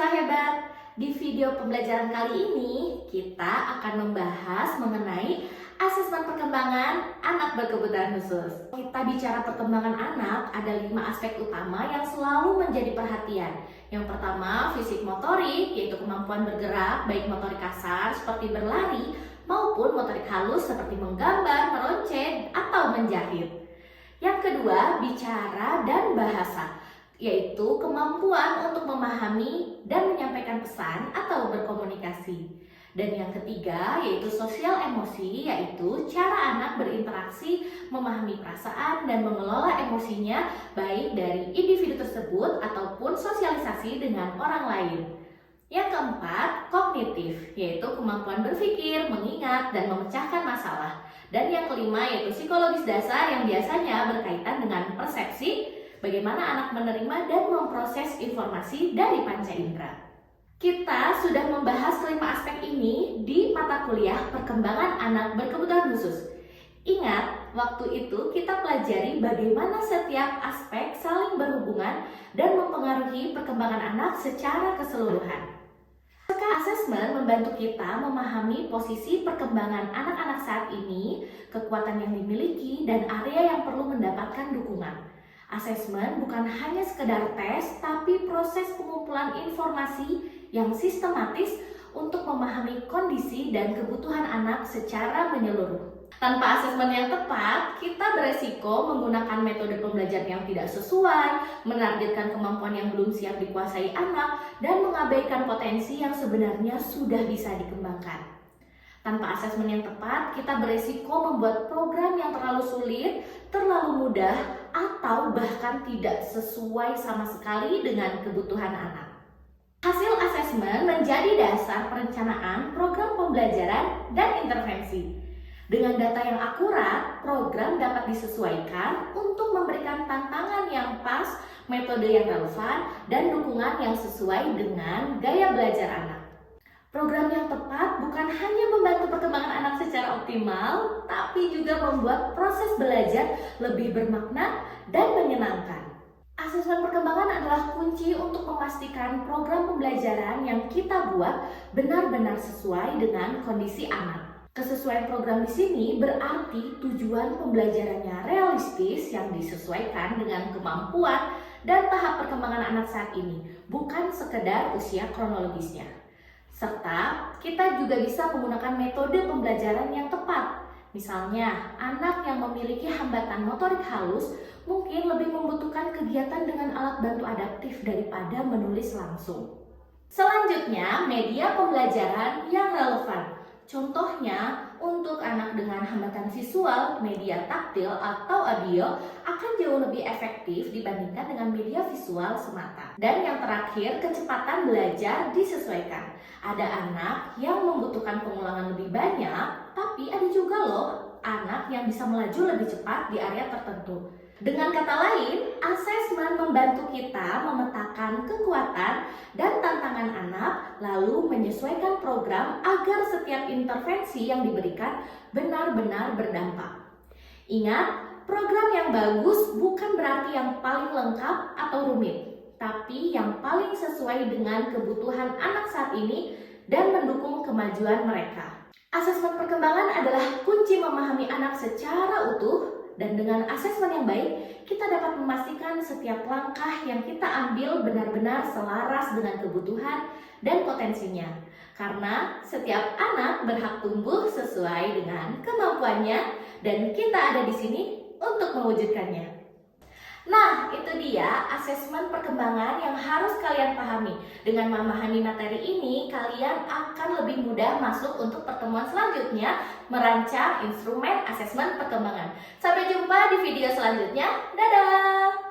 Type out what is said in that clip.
siswa hebat, di video pembelajaran kali ini kita akan membahas mengenai asesmen perkembangan anak berkebutuhan khusus. Kita bicara perkembangan anak, ada 5 aspek utama yang selalu menjadi perhatian. Yang pertama, fisik motorik, yaitu kemampuan bergerak, baik motorik kasar seperti berlari maupun motorik halus seperti menggambar, meronceng, atau menjahit. Yang kedua, bicara dan bahasa, yaitu kemampuan untuk memahami dan menyampaikan pesan atau berkomunikasi. Dan yang ketiga, yaitu sosial emosi, yaitu cara anak berinteraksi, memahami perasaan dan mengelola emosinya baik dari individu tersebut ataupun sosialisasi dengan orang lain. Yang keempat, kognitif, yaitu kemampuan berpikir, mengingat, dan memecahkan masalah. Dan yang kelima, yaitu psikologis dasar yang biasanya berkaitan dengan persepsi, bagaimana anak menerima dan memproses informasi dari panca indera. Kita sudah membahas kelima aspek ini di mata kuliah perkembangan anak berkebutuhan khusus. Ingat, waktu itu kita pelajari bagaimana setiap aspek saling berhubungan dan mempengaruhi perkembangan anak secara keseluruhan. Asesmen membantu kita memahami posisi perkembangan anak-anak saat ini, kekuatan yang dimiliki, dan area yang perlu mendapatkan dukungan. Asesmen bukan hanya sekedar tes, tapi proses pengumpulan informasi yang sistematis untuk memahami kondisi dan kebutuhan anak secara menyeluruh. Tanpa asesmen yang tepat, kita beresiko menggunakan metode pembelajaran yang tidak sesuai, menargetkan kemampuan yang belum siap dikuasai anak, dan mengabaikan potensi yang sebenarnya sudah bisa dikembangkan. Tanpa asesmen yang tepat, kita beresiko membuat program yang terlalu sulit, terlalu mudah, atau bahkan tidak sesuai sama sekali dengan kebutuhan anak. Hasil asesmen menjadi dasar perencanaan program pembelajaran dan intervensi. Dengan data yang akurat, program dapat disesuaikan untuk memberikan tantangan yang pas, metode yang relevan, dan dukungan yang sesuai dengan gaya belajar anak. Program yang tepat bukan hanya membantu perkembangan anak secara optimal, tapi juga membuat proses belajar lebih bermakna dan menyenangkan. Asesmen perkembangan adalah kunci untuk memastikan program pembelajaran yang kita buat benar-benar sesuai dengan kondisi anak. Kesesuaian program di sini berarti tujuan pembelajarannya realistis yang disesuaikan dengan kemampuan dan tahap perkembangan anak saat ini, bukan sekedar usia kronologisnya. Serta kita juga bisa menggunakan metode pembelajaran yang tepat. Misalnya, anak yang memiliki hambatan motorik halus mungkin lebih membutuhkan kegiatan dengan alat bantu adaptif daripada menulis langsung. Selanjutnya, media pembelajaran yang relevan. Contohnya, untuk anak dengan hambatan visual, media taktil atau audio akan jauh lebih efektif dibandingkan dengan media visual semata. Dan yang terakhir, kecepatan belajar disesuaikan. Ada anak yang membutuhkan pengulangan lebih banyak, tapi ada juga loh anak yang bisa melaju lebih cepat di area tertentu. Dengan kata lain, asesmen membantu kita memetakan kekuatan dan tantangan anak, lalu menyesuaikan program agar setiap intervensi yang diberikan benar-benar berdampak. Ingat, program yang bagus bukan berarti yang paling lengkap atau rumit, tapi yang paling sesuai dengan kebutuhan anak saat ini dan mendukung kemajuan mereka. Asesmen perkembangan adalah kunci memahami anak secara utuh. Dan dengan asesmen yang baik, kita dapat memastikan setiap langkah yang kita ambil benar-benar selaras dengan kebutuhan dan potensinya. Karena setiap anak berhak tumbuh sesuai dengan kemampuannya dan kita ada di sini untuk mewujudkannya. Nah, itu dia asesmen perkembangan yang harus kalian pahami. Dengan memahami materi ini, kalian akan lebih mudah masuk untuk pertemuan selanjutnya merancang instrumen asesmen perkembangan. Sampai jumpa di video selanjutnya. Dadah!